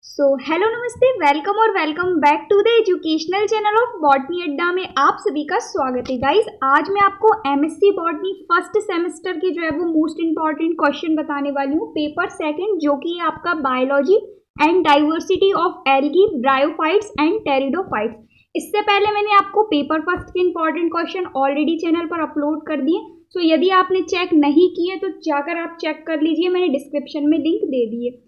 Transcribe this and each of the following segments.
Hello नमस्ते, welcome और welcome back to the educational channel of Botany Adda में आप सभी का स्वागत है। गाइस, आज मैं आपको एमएससी बॉटनी फर्स्ट सेमेस्टर के जो है वो मोस्ट इंपॉर्टेंट क्वेश्चन बताने वाली हूँ, पेपर सेकंड, जो कि आपका biology and diversity of algae, bryophytes and pteridophytes. इससे पहले मैंने आपको पेपर फर्स्ट के इंपॉर्टेंट क्वेश्चन ऑलरेडी चैनल पर अपलोड कर दिए। सो यदि आपने चेक नहीं किए तो जाकर आप चेक कर लीजिए, मैंने डिस्क्रिप्शन में लिंक दे दिए।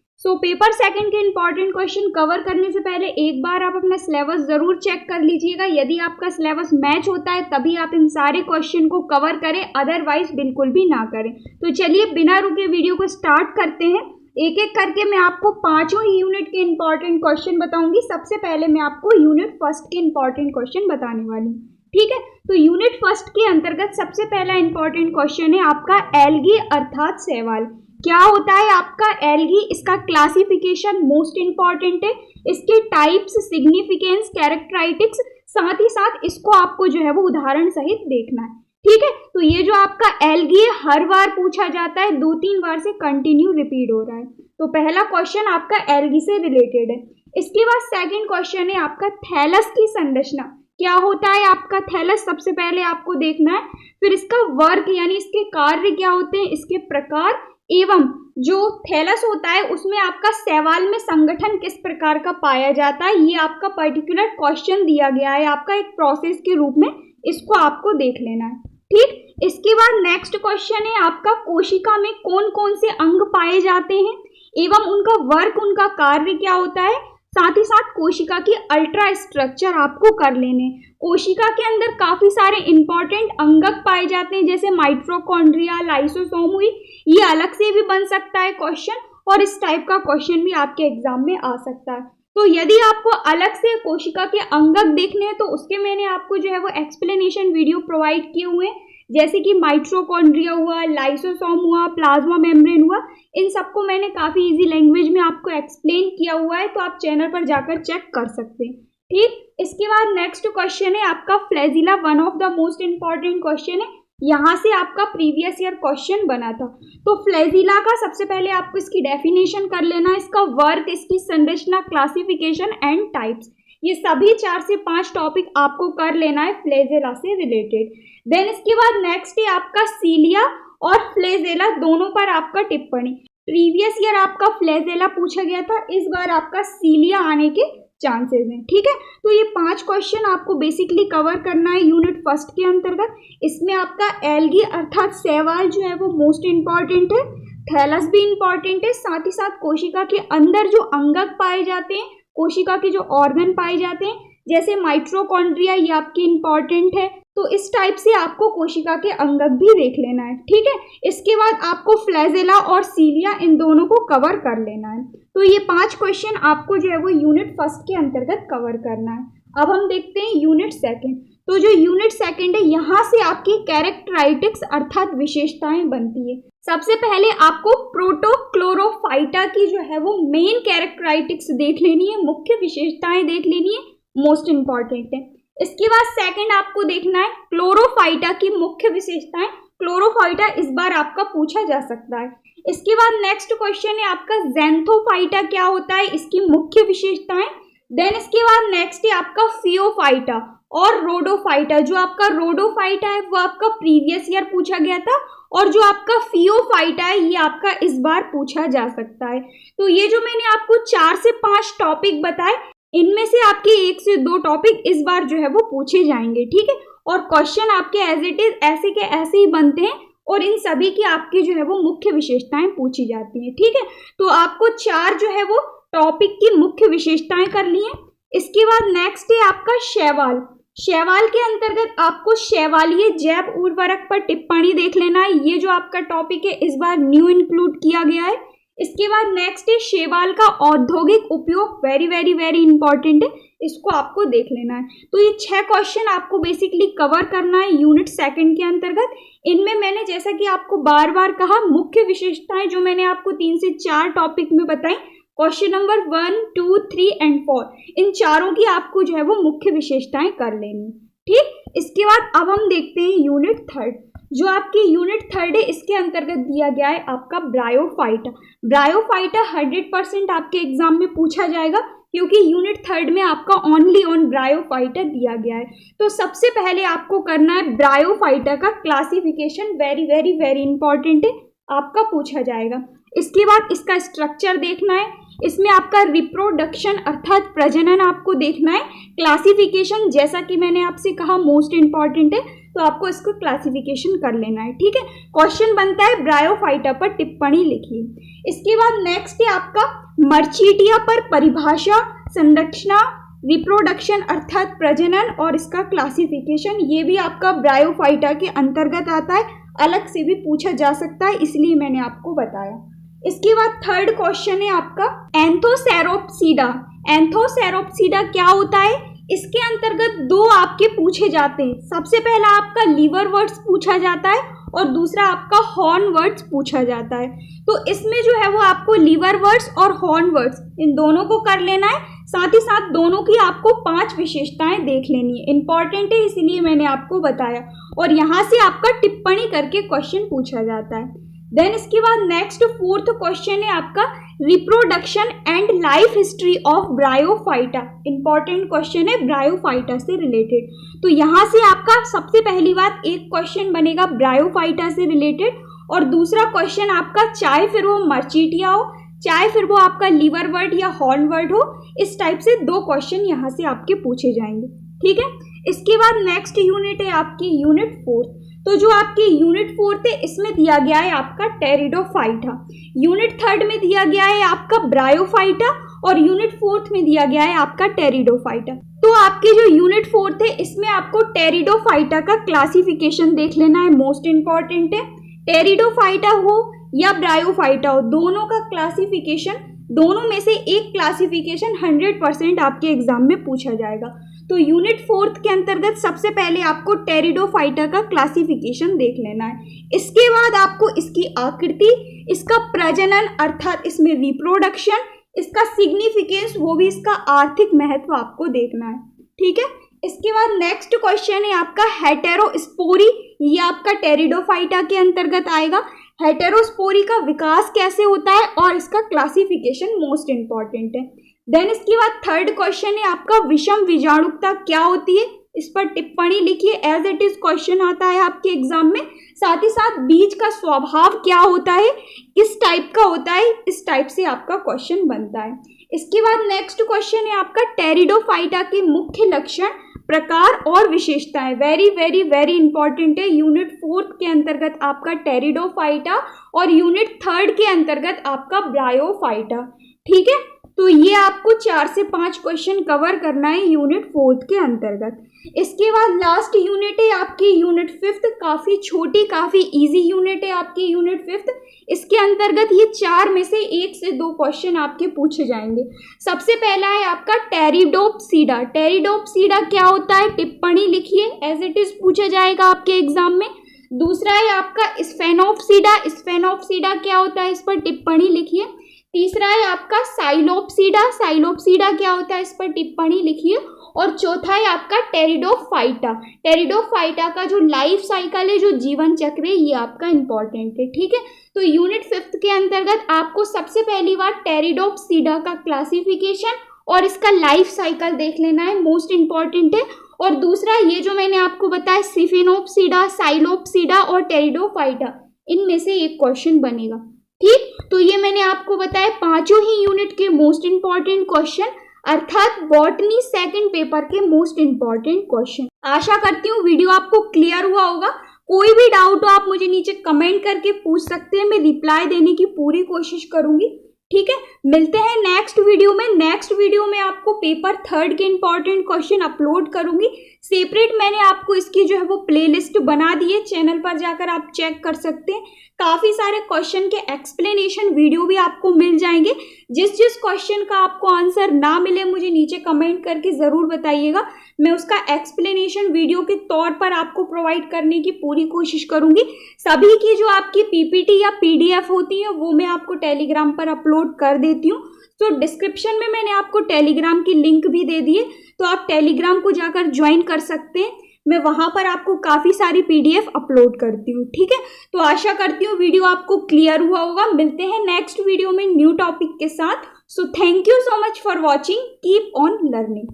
पेपर सेकंड के इंपॉर्टेंट क्वेश्चन कवर करने से पहले एक बार आप अपना सिलेबस जरूर चेक कर लीजिएगा। यदि आपका सिलेबस मैच होता है तभी आप इन सारे क्वेश्चन को कवर करें, अदरवाइज बिल्कुल भी ना करें। तो चलिए बिना रुके वीडियो को स्टार्ट करते हैं। एक एक करके मैं आपको पांचों ही यूनिट के इंपॉर्टेंट क्वेश्चन बताऊंगी। सबसे पहले मैं आपको यूनिट फर्स्ट के इंपॉर्टेंट क्वेश्चन बताने वाली हूँ, ठीक है। तो यूनिट फर्स्ट के अंतर्गत सबसे पहला इंपॉर्टेंट क्वेश्चन है आपका एल्गी अर्थात शैवाल। क्या होता है आपका एल्गी, इसका क्लासिफिकेशन मोस्ट इंपॉर्टेंट है, इसके टाइप्स, सिग्निफिकेंस, कैरेक्टराइटिक्स, साथ ही साथ इसको आपको जो है वो उदाहरण सहित देखना है, ठीक है। तो ये जो आपका एल्गी है हर बार पूछा जाता है, 2-3 बार से कंटिन्यू रिपीट हो रहा है। तो पहला क्वेश्चन आपका एल्गी से रिलेटेड है। इसके बाद सेकंड क्वेश्चन है आपका थैलस की संरचना। क्या होता है आपका थैलस, सबसे पहले आपको देखना है। फिर इसका वर्क यानी इसके कार्य क्या होते हैं, इसके प्रकार, एवं जो थैलस होता है उसमें आपका शैवाल में संगठन किस प्रकार का पाया जाता है, ये आपका पर्टिकुलर क्वेश्चन दिया गया है आपका एक प्रोसेस के रूप में, इसको आपको देख लेना है, ठीक। इसके बाद नेक्स्ट क्वेश्चन है आपका कोशिका में कौन कौन से अंग पाए जाते हैं एवं उनका वर्क, उनका कार्य क्या होता है, साथ ही साथ कोशिका की अल्ट्रा स्ट्रक्चर आपको कर लेने। कोशिका के अंदर काफी सारे इंपॉर्टेंट अंगक पाए जाते हैं, जैसे माइटोकॉन्ड्रिया, लाइसोसोम हुई, ये अलग से भी बन सकता है क्वेश्चन, और इस टाइप का क्वेश्चन भी आपके एग्जाम में आ सकता है। तो यदि आपको अलग से कोशिका के अंगक देखने हैं तो उसके मैंने आपको जो है वो एक्सप्लेनेशन वीडियो प्रोवाइड किए हुए हैं, जैसे कि माइटोकॉन्ड्रिया हुआ, लाइसोसोम हुआ, प्लाज्मा मेम्ब्रेन हुआ, इन सबको मैंने काफी इजी लैंग्वेज में आपको एक्सप्लेन किया हुआ है, तो आप चैनल पर जाकर चेक कर सकते हैं, ठीक। इसके बाद नेक्स्ट क्वेश्चन है आपका flagella, one of the most important question है, यहाँ से आपका प्रीवियस ईयर क्वेश्चन बना था। तो फ्लैजिला का सबसे पहले आपको इसकी डेफिनेशन कर लेना, इसका वर्क, इसकी संरचना, क्लासिफिकेशन एंड टाइप्स, ये सभी 4 से 5 टॉपिक आपको कर लेना है फ्लैजिला से रिलेटेड। देन इसके बाद नेक्स्ट है आपका सीलिया और फ्लैजिला दोनों पर आपका टिप्पणी। प्रीवियस ईयर आपका फ्लैजिला पूछा गया था, इस बार आपका सीलिया आने के चांसेस हैं, ठीक है। तो ये 5 क्वेश्चन आपको बेसिकली कवर करना है यूनिट फर्स्ट के अंतर्गत। इसमें आपका एल्गी अर्थात शैवाल जो है वो मोस्ट इंपॉर्टेंट है, थैलस भी इंपॉर्टेंट है, साथ ही साथ कोशिका के अंदर जो अंगक पाए जाते हैं, कोशिका के जो ऑर्गन पाए जाते हैं, जैसे माइटोकॉन्ड्रिया, ये आपकी इंपॉर्टेंट है। तो इस टाइप से आपको कोशिका के अंगक भी देख लेना है, ठीक है। इसके बाद आपको फ्लैजिला और सीलिया इन दोनों को कवर कर लेना है। तो ये 5 क्वेश्चन आपको जो है वो यूनिट फर्स्ट के अंतर्गत कवर करना है। अब हम देखते हैं यूनिट सेकंड। तो जो यूनिट सेकंड है, यहाँ से आपकी कैरेक्टराइटिक्स अर्थात विशेषताएं बनती है। सबसे पहले आपको प्रोटोक्लोरोफाइटा की जो है वो मेन कैरेक्टराइटिक्स देख लेनी है, मुख्य विशेषताएं देख लेनी है, मोस्ट इंपॉर्टेंट है। इसके बाद सेकंड आपको देखना है क्लोरोफाइटा की मुख्य विशेषताएं। क्लोरोफाइटा इस बार आपका पूछा जा सकता है। इसके बाद नेक्स्ट क्वेश्चन है आपका ज़ैंथोफाइटा, क्या होता है, इसकी मुख्य विशेषताएं। देन इसके बाद नेक्स्ट है आपका फियोफाइटा और रोडोफाइटा। जो आपका रोडोफाइटा है वो आपका प्रीवियस ईयर पूछा गया था, और जो आपका फियोफाइटा है ये आपका इस बार पूछा जा सकता है। तो ये जो मैंने आपको 4 से 5 टॉपिक बताए, इनमें से आपके 1 से 2 टॉपिक इस बार जो है वो पूछे जाएंगे, ठीक है। और क्वेश्चन आपके एज इट इज ऐसे के ऐसे ही बनते हैं, और इन सभी की आपकी जो है वो मुख्य विशेषताएं पूछी जाती हैं, ठीक है। तो आपको 4 जो है वो टॉपिक की मुख्य विशेषताएं कर ली हैं। इसके बाद नेक्स्ट है आपका शैवाल। शैवाल के अंतर्गत आपको शैवालीय जैव उर्वरक पर टिप्पणी देख लेना है, ये जो आपका टॉपिक है इस बार न्यू इंक्लूड किया गया है। इसके बाद नेक्स्ट है शैवाल का औद्योगिक उपयोग, वेरी वेरी वेरी इंपॉर्टेंट है, इसको आपको देख लेना है। तो ये 6 क्वेश्चन आपको बेसिकली कवर करना है यूनिट सेकंड के अंतर्गत। इनमें मैंने जैसा कि आपको बार बार कहा, मुख्य विशेषताएं जो मैंने आपको 3 से 4 टॉपिक में बताई, क्वेश्चन नंबर 1, 2, 3 एंड 4, इन चारों की आपको जो है वो मुख्य विशेषताएं कर लेनी, ठीक। इसके बाद अब हम देखते हैं यूनिट थर्ड। जो आपकी यूनिट 3 है इसके अंतर्गत दिया गया है आपका ब्रायोफाइटा। ब्रायोफाइटा 100% आपके एग्जाम में पूछा जाएगा क्योंकि यूनिट 3 में आपका ओनली ऑन ब्रायोफाइटा दिया गया है। तो सबसे पहले आपको करना है ब्रायोफाइटा का classification, very very very important है, आपका पूछा जाएगा। इसके बाद इसका स्ट्रक्चर देखना है, इसमें आपका रिप्रोडक्शन अर्थात प्रजनन आपको देखना है। क्लासिफिकेशन जैसा कि मैंने आपसे कहा मोस्ट इंपॉर्टेंट है, तो आपको इसको क्लासिफिकेशन कर लेना है, ठीक है। क्वेश्चन बनता है ब्रायोफाइटा पर टिप्पणी लिखिए। इसके बाद नेक्स्ट है आपका मर्चीटिया पर परिभाषा, संरचना, रिप्रोडक्शन अर्थात प्रजनन और इसका क्लासिफिकेशन। ये भी आपका ब्रायोफाइटा के अंतर्गत आता है, अलग से भी पूछा जा सकता है, इसलिए मैंने आपको बताया। इसके बाद थर्ड क्वेश्चन है आपका एंथोसेरोप्सिडा। एंथोसेरोप्सिडा क्या होता है? इसके अंतर्गत दो आपके पूछे जाते हैं। सबसे पहला आपका लीवर वर्ड्स पूछा जाता है और दूसरा आपका हॉर्न वर्ड्स पूछा जाता है। तो इसमें जो है वो आपको लीवर वर्ड्स और हॉर्न वर्ड्स इन दोनों को कर लेना है, साथ ही साथ दोनों की आपको 5 विशेषताएं देख लेनी है। इंपॉर्टेंट है इसलिए मैंने आपको बताया, और यहाँ से आपका टिप्पणी करके क्वेश्चन पूछा जाता है। देन इसके बाद नेक्स्ट फोर्थ क्वेश्चन है आपका reproduction and life history of bryophyta. Important question है ब्रायोफाइटा से रिलेटेड। तो यहाँ से आपका सबसे पहली बात एक क्वेश्चन बनेगा ब्रायोफाइटा से रिलेटेड, और दूसरा क्वेश्चन आपका चाहे फिर वो मर्चीटिया हो, चाहे फिर वो आपका लीवर वर्ड या हॉर्न वर्ड हो, इस टाइप से 2 क्वेश्चन यहाँ से आपके पूछे जाएंगे, ठीक है। इसके बाद नेक्स्ट यूनिट है आपकी यूनिट 4। तो जो आपकी यूनिट 4 है इसमें दिया गया है आपका टेरिडोफाइटा, यूनिट 3 में दिया गया है आपका ब्रायोफाइटा, और यूनिट 4 में दिया गया है आपका टेरिडोफाइटा। तो आपकी जो यूनिट 4 है इसमें आपको टेरिडोफाइटा का क्लासिफिकेशन देख लेना है, मोस्ट इंपॉर्टेंट है। टेरिडोफाइटा हो या ब्रायोफाइटा हो, दोनों का क्लासिफिकेशन, दोनों में से एक क्लासिफिकेशन 100% आपके एग्जाम में पूछा जाएगा। तो यूनिट 4 के अंतर्गत सबसे पहले आपको टेरिडोफाइटा का क्लासिफिकेशन देख लेना है। इसके बाद आपको इसकी आकृति, इसका प्रजनन अर्थात इसमें रिप्रोडक्शन, इसका सिग्निफिकेंस, वो भी इसका आर्थिक महत्व आपको देखना है, ठीक है। इसके बाद नेक्स्ट क्वेश्चन है आपका हेटेरोस्पोरी। ये आपका टेरिडोफाइटा के अंतर्गत आएगा। हेटेरोस्पोरी का विकास कैसे होता है और इसका क्लासिफिकेशन मोस्ट इंपॉर्टेंट है। देन इसके बाद थर्ड क्वेश्चन है आपका विषम बीजाणुकता क्या होती है, इस पर टिप्पणी लिखिए, एज इट इज क्वेश्चन आता है आपके एग्जाम में। साथ ही साथ बीज का स्वभाव क्या होता है, किस टाइप का होता है, इस टाइप से आपका क्वेश्चन बनता है। इसके बाद नेक्स्ट क्वेश्चन है आपका टेरिडोफाइटा के मुख्य लक्षण, प्रकार और विशेषताएं। वेरी वेरी वेरी इंपॉर्टेंट है। यूनिट 4 के अंतर्गत आपका टेरिडोफाइटा और यूनिट 3 के अंतर्गत आपका ब्रायोफाइटा, ठीक है। तो ये आपको 4 से 5 क्वेश्चन कवर करना है यूनिट 4 के अंतर्गत। इसके बाद लास्ट यूनिट है आपकी यूनिट 5, काफ़ी छोटी काफ़ी इजी यूनिट है आपकी यूनिट 5। इसके अंतर्गत ये 4 में से 1 से 2 क्वेश्चन आपके पूछे जाएंगे। सबसे पहला है आपका टेरिडोप्सिडा। टेरिडोप्सिडा क्या होता है, टिप्पणी लिखिए, एज इट इज पूछा जाएगा आपके एग्जाम में। दूसरा है आपका स्फेनोप्सिडा। स्फेनोप्सिडा क्या होता है, इस पर टिप्पणी लिखिए। तीसरा है आपका साइलोप्सिडा। साइलोप्सिडा क्या होता है, इस पर टिप्पणी लिखिए। और चौथा है आपका टेरिडोफाइटा। टेरिडोफाइटा का जो लाइफ साइकिल है, जो जीवन चक्र है, ये आपका इंपॉर्टेंट है, ठीक है। तो यूनिट 5 के अंतर्गत आपको सबसे पहली बार टेरिडोप्सिडा का क्लासिफिकेशन और इसका लाइफ साइकिल देख लेना है, मोस्ट इंपॉर्टेंट है। और दूसरा ये जो मैंने आपको बताया स्फेनोप्सिडा, साइलोप्सिडा और टेरिडोफाइटा, इनमें से एक क्वेश्चन बनेगा, ठीक। तो ये मैंने आपको बताया 5 ही यूनिट के मोस्ट इंपॉर्टेंट क्वेश्चन, अर्थात बॉटनी सेकंड पेपर के मोस्ट इंपॉर्टेंट क्वेश्चन। आशा करती हूँ वीडियो आपको क्लियर हुआ होगा। कोई भी डाउट हो आप मुझे नीचे कमेंट करके पूछ सकते हैं, मैं रिप्लाई देने की पूरी कोशिश करूंगी, ठीक है। मिलते हैं नेक्स्ट वीडियो में। नेक्स्ट वीडियो में आपको पेपर 3 के इंपॉर्टेंट क्वेश्चन अपलोड करूंगी। सेपरेट मैंने आपको इसकी जो है वो प्लेलिस्ट बना दी है, चैनल पर जाकर आप चेक कर सकते हैं। काफ़ी सारे क्वेश्चन के एक्सप्लेनेशन वीडियो भी आपको मिल जाएंगे। जिस जिस क्वेश्चन का आपको आंसर ना मिले मुझे नीचे कमेंट करके ज़रूर बताइएगा, मैं उसका एक्सप्लेनेशन वीडियो के तौर पर आपको प्रोवाइड करने की पूरी कोशिश करूंगी। सभी की जो आपकी पीपीटी या पीडीएफ होती है वो मैं आपको टेलीग्राम पर अपलोड कर देती हूँ। तो डिस्क्रिप्शन में मैंने आपको टेलीग्राम की लिंक भी दे दी है, तो आप टेलीग्राम को जाकर ज्वाइन कर सकते हैं। मैं वहाँ पर आपको काफ़ी सारी PDF अपलोड करती हूँ। ठीक है, तो आशा करती हूँ वीडियो आपको क्लियर हुआ होगा। मिलते हैं नेक्स्ट वीडियो में न्यू टॉपिक के साथ। So thank you so much for watching, keep on learning.